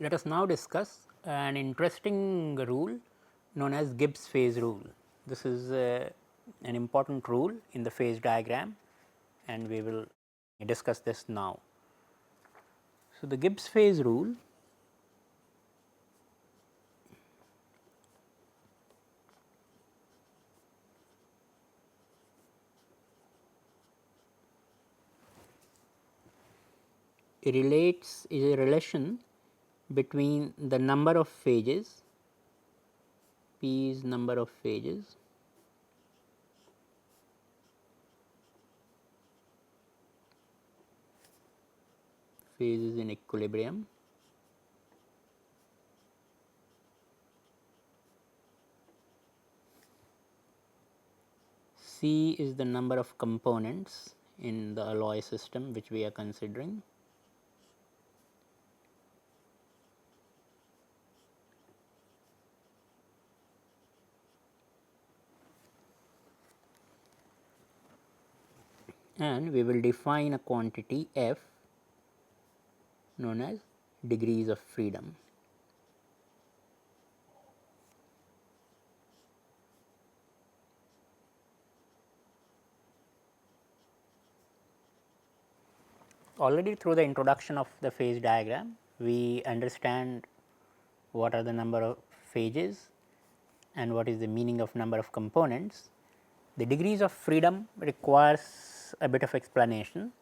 Let us now discuss an interesting rule known as Gibbs phase rule. This is an important rule in the phase diagram and we will discuss this now. So, the Gibbs phase rule is a relation between the number of phases, P is number of phases, phases in equilibrium, C is the number of components in the alloy system which we are considering, and we will define a quantity f known as degrees of freedom. Already through the introduction of the phase diagram, we understand what are the number of phases and what is the meaning of number of components. The degrees of freedom requires a bit of explanation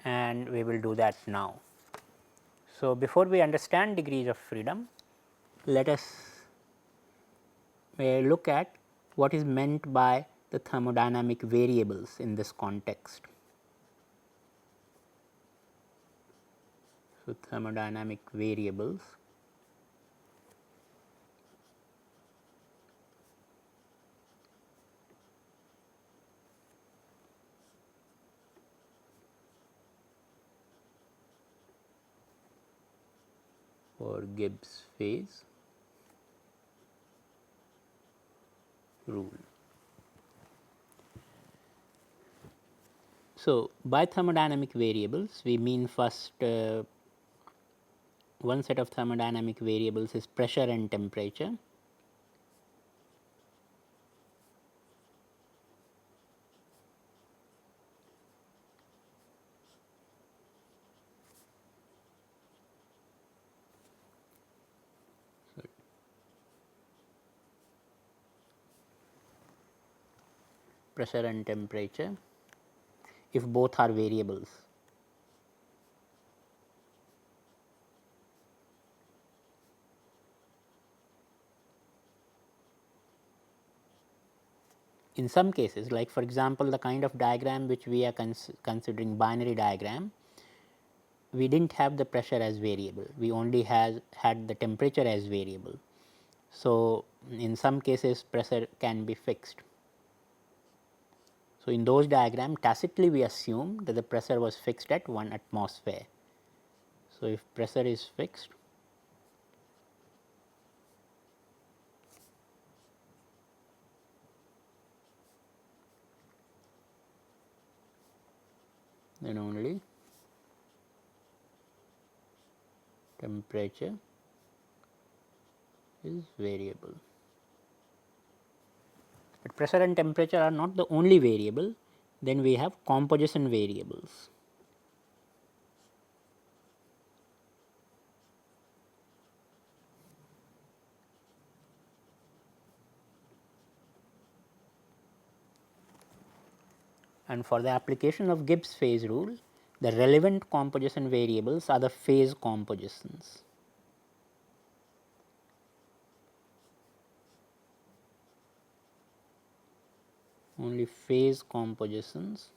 and we will do that now. So, before we understand degrees of freedom, let us look at what is meant by the thermodynamic variables in this context. So, thermodynamic variables for Gibbs phase rule. So, by thermodynamic variables we mean first one set of thermodynamic variables is pressure and temperature. Pressure and temperature if both are variables. In some cases, like for example, the kind of diagram which we are considering binary diagram, we did not have the pressure as variable, we only had the temperature as variable. So, in some cases pressure can be fixed. So, in those diagrams tacitly we assume that the pressure was fixed at 1 atmosphere. So, if pressure is fixed, then only temperature is variable. But pressure and temperature are not the only variable, then we have composition variables. And for the application of Gibbs phase rule, the relevant composition variables are the phase compositions. Only phase compositions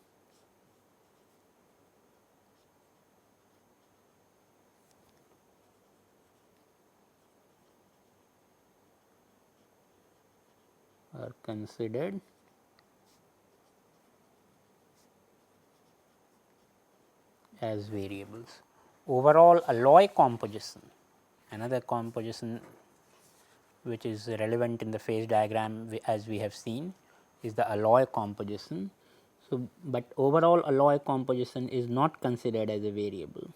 are considered as variables. Overall alloy composition, another composition which is relevant in the phase diagram as we have seen, is the alloy composition. So, but overall alloy composition is not considered as a variable.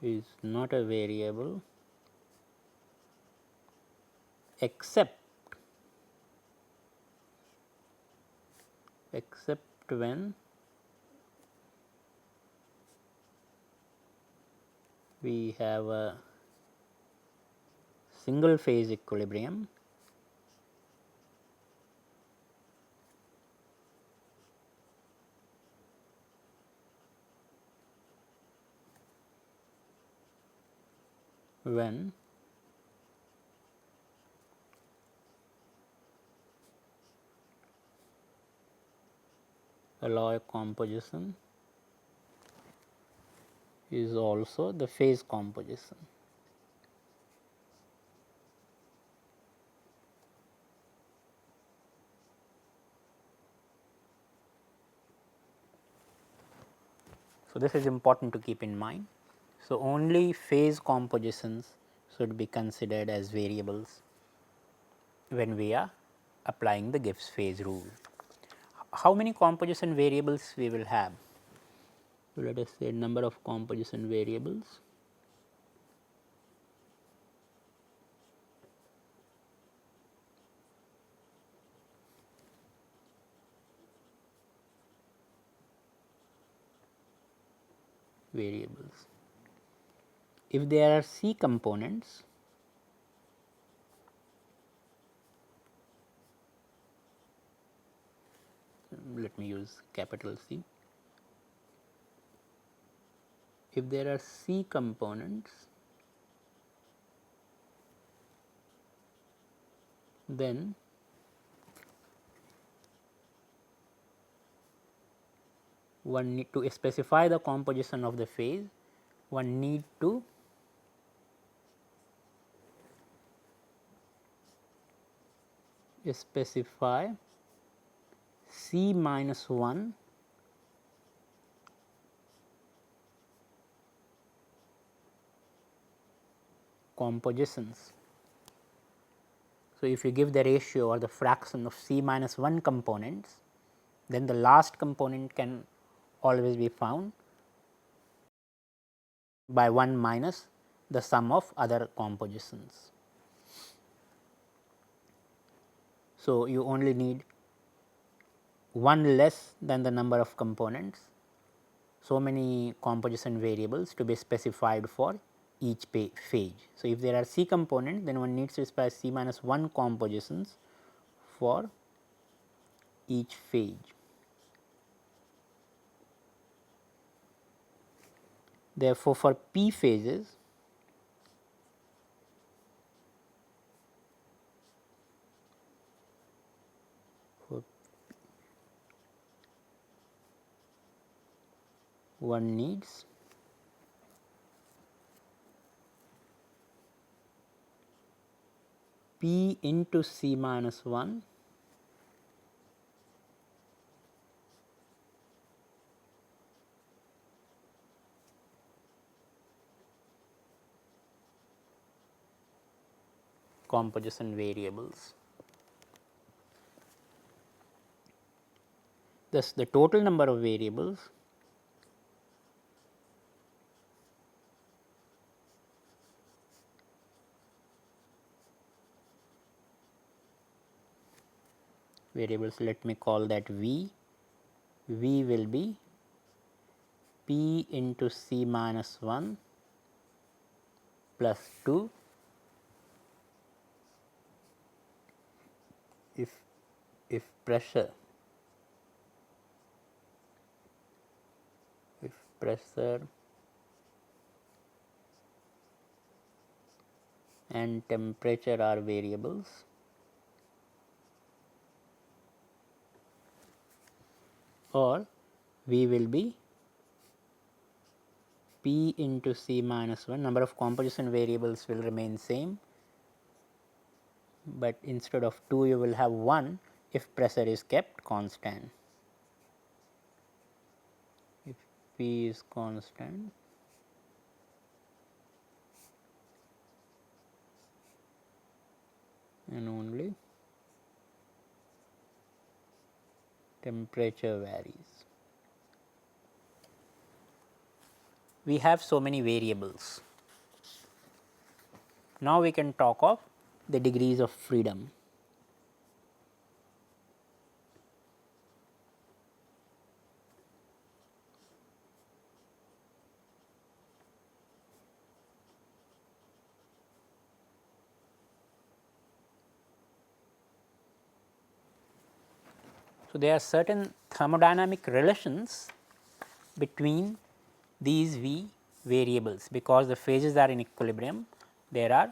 is not a variable except when we have a single phase equilibrium when alloy composition is also the phase composition. So, this is important to keep in mind. So, only phase compositions should be considered as variables when we are applying the Gibbs phase rule. How many composition variables we will have? So, let us say number of composition variables variables. If there are C components, let me use capital C. If there are C components, then one need to specify the composition of the phase, one need to specify C minus 1 compositions. So, if you give the ratio or the fraction of C minus 1 components, then the last component can always be found by 1 minus the sum of other compositions. So, you only need 1 less than the number of components, so many composition variables to be specified for each phase. So, if there are C components, then one needs to specify C minus 1 compositions for each phase. Therefore, for P phases, one needs P into C minus 1 composition variables. Thus, the total number of variables let me call that V. V will be P into C minus 1 plus 2 if pressure and temperature are variables, or V will be P into C minus 1, number of composition variables will remain same, but instead of 2 you will have 1 if pressure is kept constant. If P is constant, and only temperature varies. we have so many variables. Now, we can talk of the degrees of freedom. So, there are certain thermodynamic relations between these V variables, because the phases are in equilibrium, there are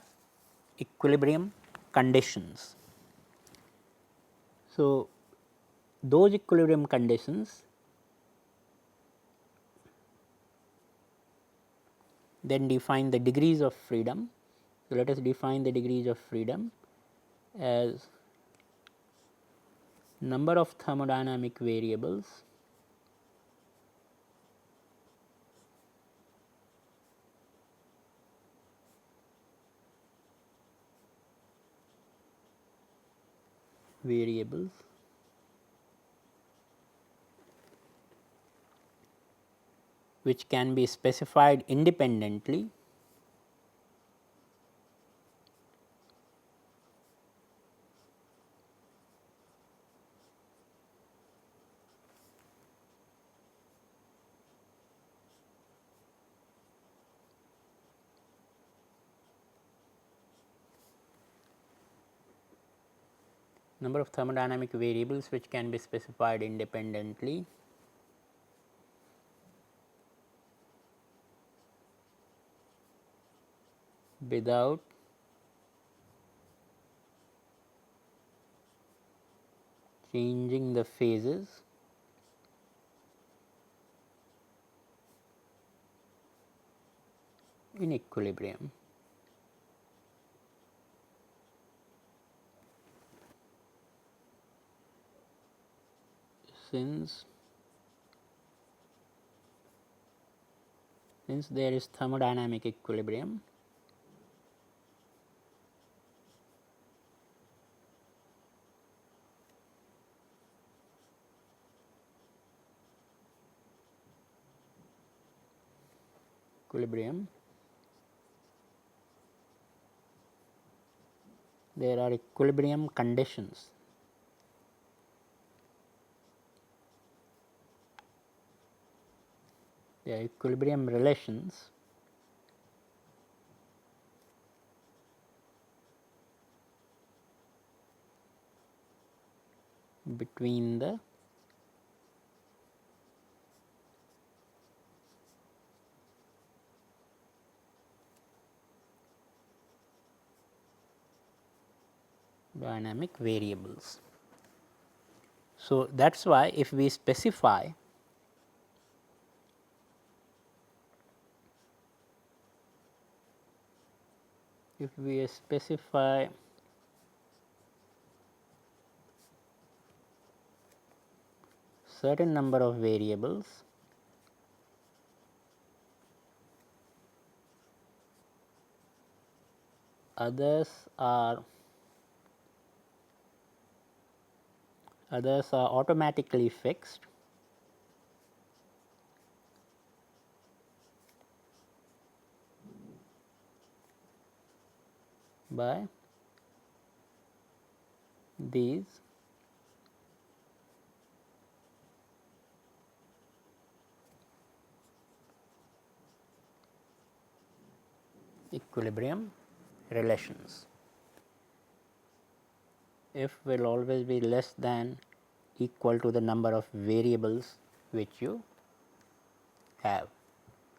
equilibrium conditions. So, those equilibrium conditions then define the degrees of freedom. So, let us define the degrees of freedom as number of thermodynamic variables which can be specified independently number of thermodynamic variables which can be specified independently without changing the phases in equilibrium. Since there is thermodynamic equilibrium, there are equilibrium conditions. There are equilibrium relations between the dynamic variables. So, that is why if we specify certain number of variables, others are automatically fixed by these equilibrium relations. F will always be less than equal to the number of variables which you have,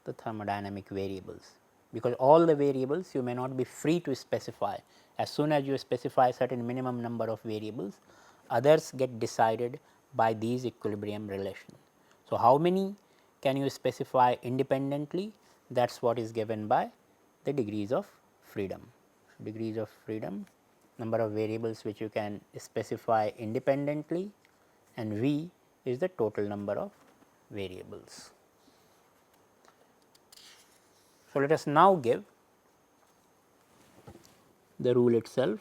the thermodynamic variables, because all the variables you may not be free to specify. As soon as you specify certain minimum number of variables, others get decided by these equilibrium relations. So, how many can you specify independently? That is what is given by the degrees of freedom. Degrees of freedom, number of variables which you can specify independently, and V is the total number of variables. So, let us now give the rule itself.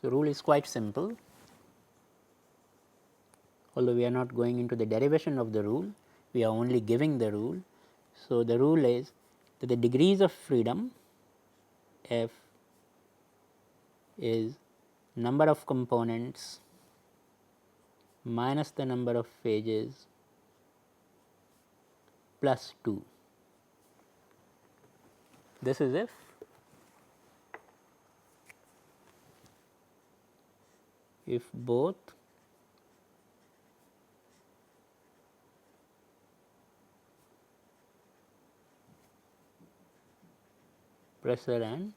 So, rule is quite simple, although we are not going into the derivation of the rule, we are only giving the rule. So, the rule is that the degrees of freedom f is number of components minus the number of phases plus 2. This is if both pressure and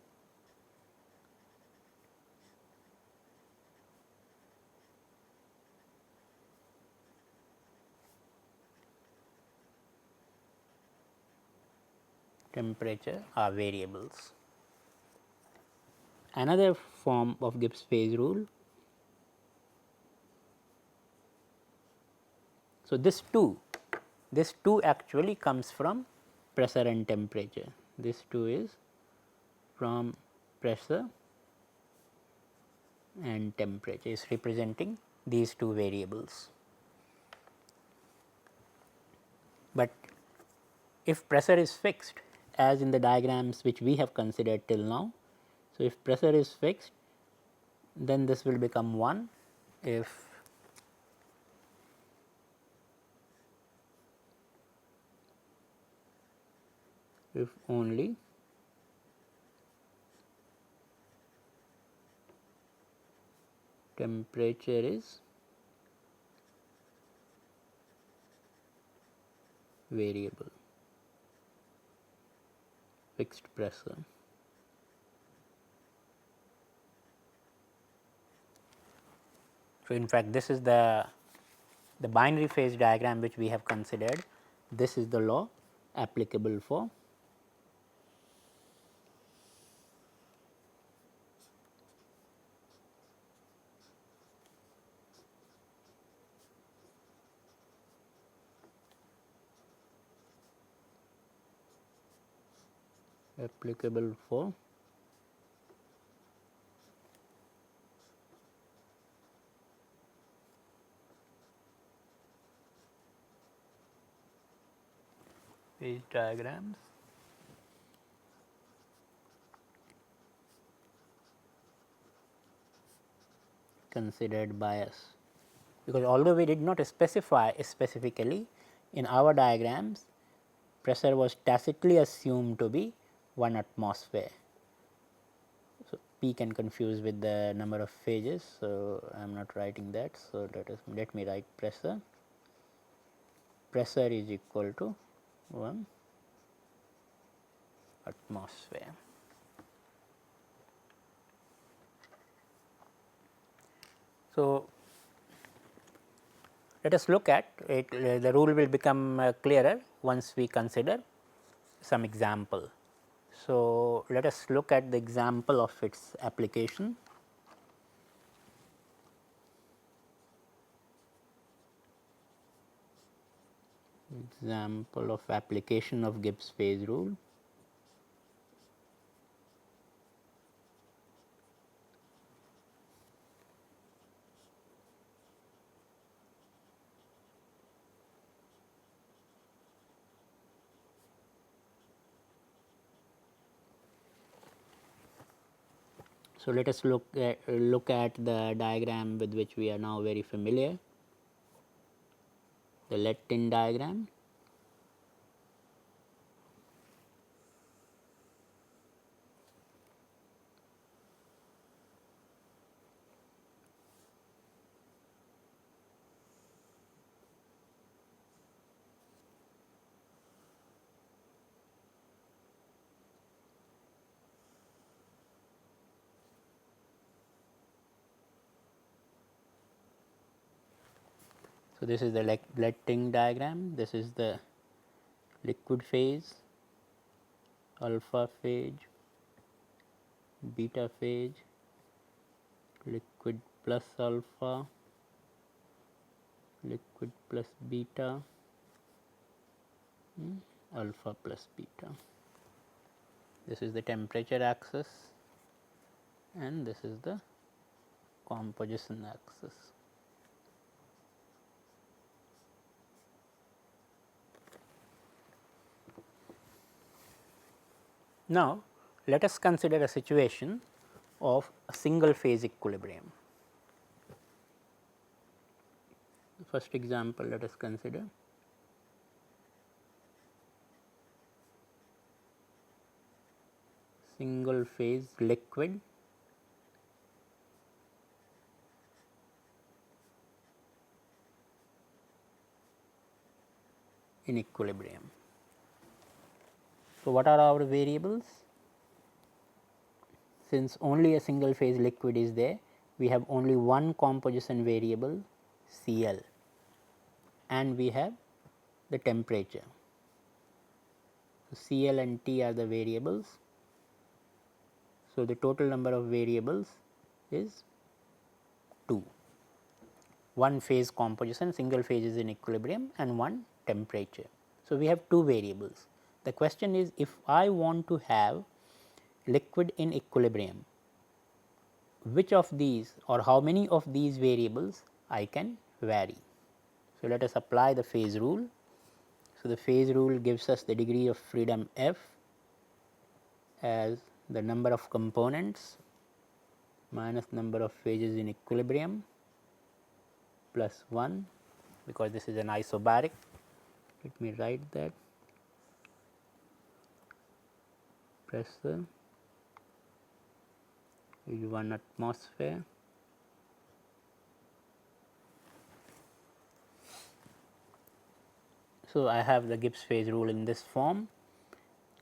temperature are variables. Another form of Gibbs phase rule. So, this 2 actually comes from pressure and temperature. This 2 is from pressure and temperature, is representing these two variables. But if pressure is fixed, as in the diagrams which we have considered till now, so if pressure is fixed, then this will become 1 if only temperature is variable, fixed pressure. So, in fact, this is the binary phase diagram which we have considered. This is the law applicable for phase diagrams considered by us, because although we did not specify specifically in our diagrams, pressure was tacitly assumed to be 1 atmosphere. So, P can confuse with the number of phases. So, I am not writing that. So, let me write pressure. Pressure is equal to 1 atmosphere. So, let us look at it. The rule will become clearer once we consider some example. So, let us look at the example of its application. Example of application of Gibbs phase rule. So, let us look at the diagram with which we are now very familiar, the let-in diagram. So, this is the let-in diagram, this is the liquid phase, alpha phase, beta phase, liquid plus alpha, liquid plus beta, alpha plus beta. This is the temperature axis and this is the composition axis. Now, let us consider a situation of a single phase equilibrium. First example, let us consider single phase liquid in equilibrium. So, what are our variables? Since only a single phase liquid is there, we have only one composition variable Cl, and we have the temperature. So, Cl and T are the variables. So, the total number of variables is 2, one phase composition, single phase is in equilibrium, and one temperature. So, we have 2 variables. The question is, if I want to have liquid in equilibrium, which of these or how many of these variables I can vary. So, let us apply the phase rule. So, the phase rule gives us the degree of freedom f as the number of components minus number of phases in equilibrium plus 1, because this is an isobaric. Let me write that. Pressure is 1 atmosphere. So, I have the Gibbs phase rule in this form.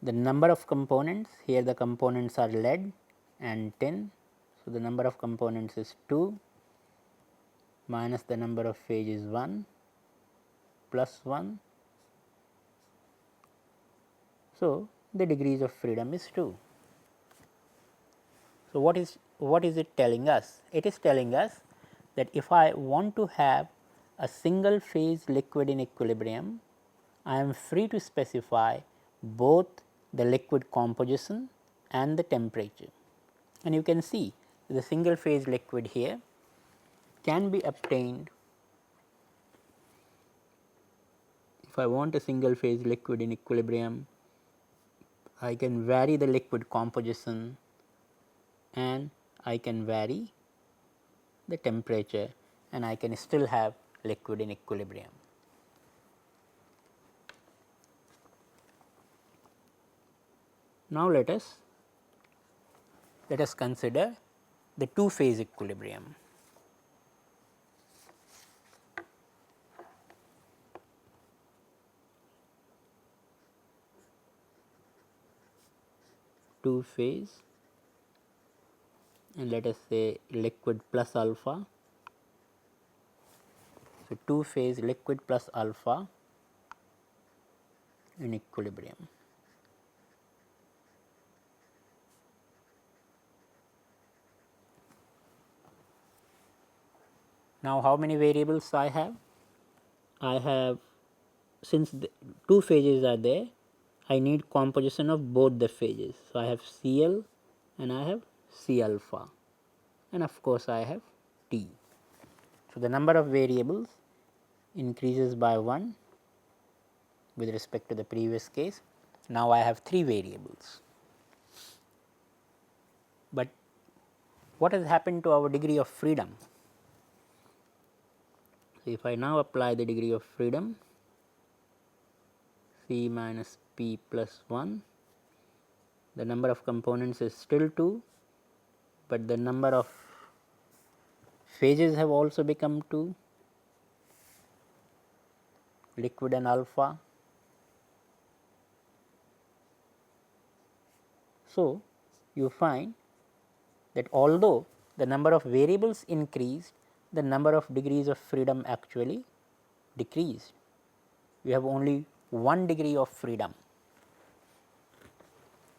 The number of components, here the components are lead and tin. So, the number of components is 2 minus the number of phase is 1 plus 1. So, the degrees of freedom is 2. So, what is it telling us? It is telling us that if I want to have a single phase liquid in equilibrium, I am free to specify both the liquid composition and the temperature. And you can see the single phase liquid here can be obtained. If I want a single phase liquid in equilibrium, I can vary the liquid composition and I can vary the temperature, and I can still have liquid in equilibrium. Now, let us consider the two phase equilibrium. Two phase, and let us say liquid plus alpha. So, two phase liquid plus alpha in equilibrium. Now, how many variables I have? I have, since the two phases are there, I need composition of both the phases. So, I have Cl and I have C alpha, and of course, I have T. So, the number of variables increases by 1 with respect to the previous case. Now, I have 3 variables. But what has happened to our degree of freedom? So, if I now apply the degree of freedom, C minus P plus 1, the number of components is still 2, but the number of phases have also become 2, liquid and alpha. So, you find that although the number of variables increased, the number of degrees of freedom actually decreased. We have only 1 degree of freedom.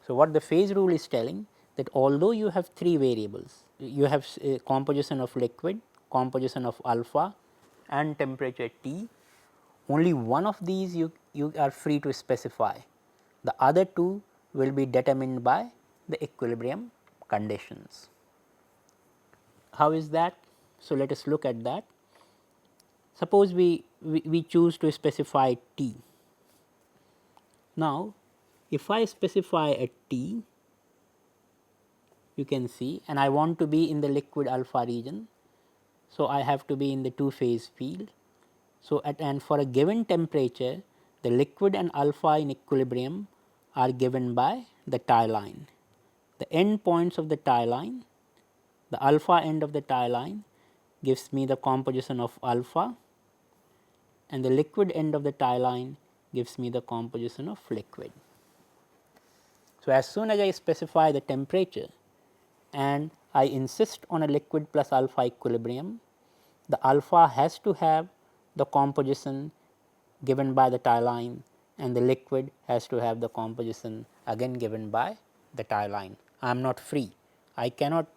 So, what the phase rule is telling, that although you have 3 variables, you have composition of liquid, composition of alpha and temperature T, only one of these you are free to specify. The other 2 will be determined by the equilibrium conditions. How is that? So, let us look at that. Suppose we choose to specify T. Now, if I specify a T, you can see, and I want to be in the liquid alpha region. So, I have to be in the two phase field. So, and for a given temperature, the liquid and alpha in equilibrium are given by the tie line. The end points of the tie line, the alpha end of the tie line gives me the composition of alpha, and the liquid end of the tie line gives me the composition of liquid. So, as soon as I specify the temperature and I insist on a liquid plus alpha equilibrium, the alpha has to have the composition given by the tie line, and the liquid has to have the composition again given by the tie line. I am not free. I cannot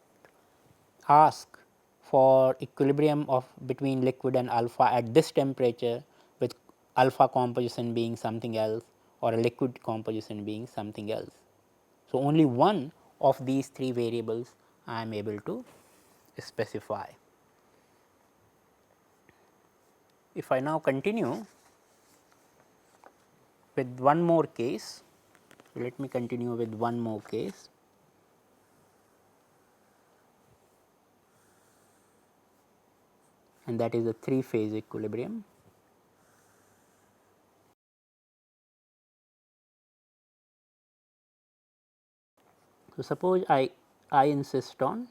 ask for equilibrium of between liquid and alpha at this temperature with alpha composition being something else or a liquid composition being something else. So, only one of these three variables I am able to specify. If I now continue with one more case, let me continue with one more case. And that is a three phase equilibrium. So, suppose I insist on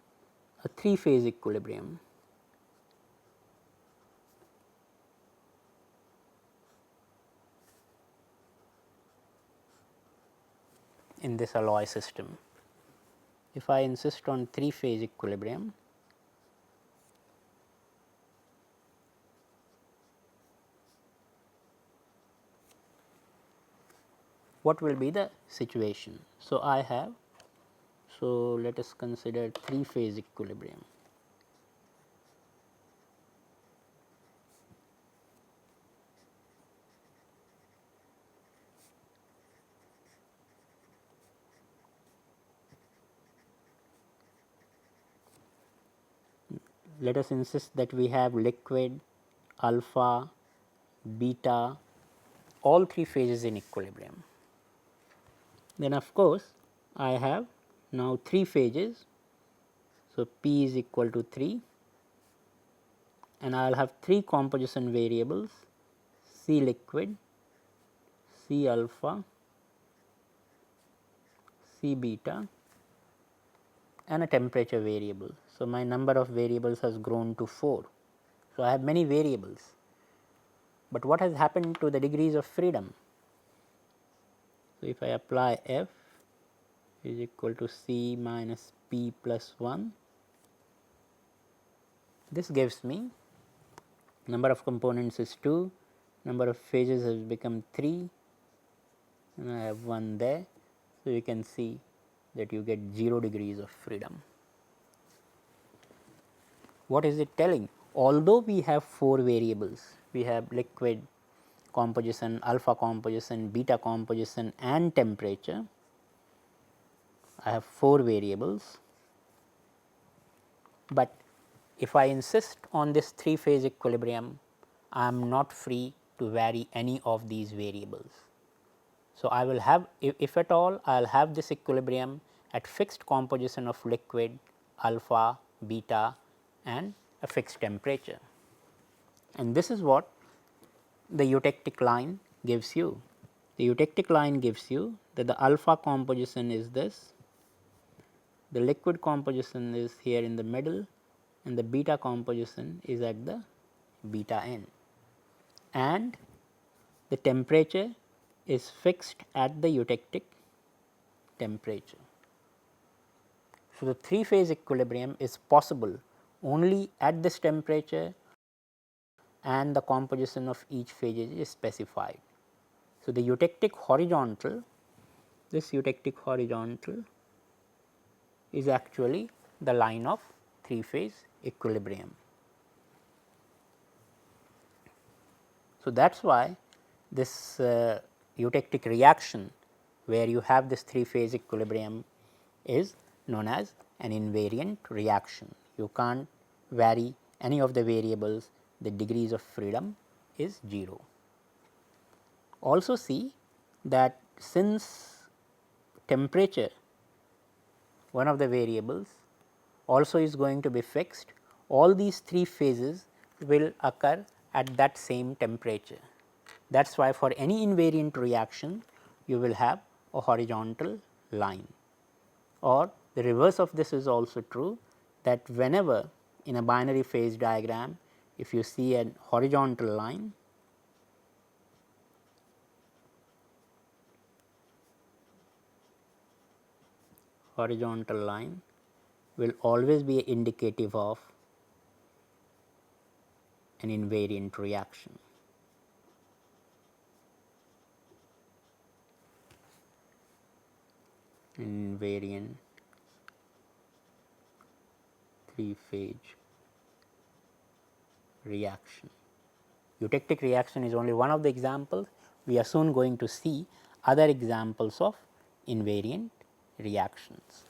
a three phase equilibrium. In this alloy system. If I insist on three phase equilibrium, what will be the situation? So, I have, so let us consider three phase equilibrium. Let us insist that we have liquid, alpha, beta, all three phases in equilibrium. Then of course, I have now three phases. So, P is equal to 3, and I will have three composition variables, C liquid, C alpha, C beta, and a temperature variable. So, my number of variables has grown to 4. So, I have many variables, but what has happened to the degrees of freedom? So, if I apply F is equal to C minus P plus 1, this gives me number of components is 2, number of phases has become 3, and I have 1 there. So, you can see that you get 0 degrees of freedom. What is it telling? Although we have 4 variables, we have liquid composition, alpha composition, beta composition and temperature. I have 4 variables, but if I insist on this 3 phase equilibrium, I am not free to vary any of these variables. So, I will have, if at all, I will have this equilibrium at fixed composition of liquid, alpha, beta and a fixed temperature, and this is what the eutectic line gives you. The eutectic line gives you that the alpha composition is this, the liquid composition is here in the middle, and the beta composition is at the beta end, and the temperature is fixed at the eutectic temperature. So, the 3 phase equilibrium is possible only at this temperature, and the composition of each phase is specified. So, the eutectic horizontal, this eutectic horizontal is actually the line of 3 phase equilibrium. So, that is why this eutectic reaction where you have this 3 phase equilibrium is known as an invariant reaction. You can't vary any of the variables, the degrees of freedom is 0. Also see that since temperature, one of the variables, also is going to be fixed, all these 3 phases will occur at that same temperature. That is why for any invariant reaction you will have a horizontal line, or the reverse of this is also true, that whenever in a binary phase diagram if you see a horizontal line, will always be indicative of an invariant reaction. Invariant 3-phase reaction. Eutectic reaction is only one of the examples. We are soon going to see other examples of invariant reactions.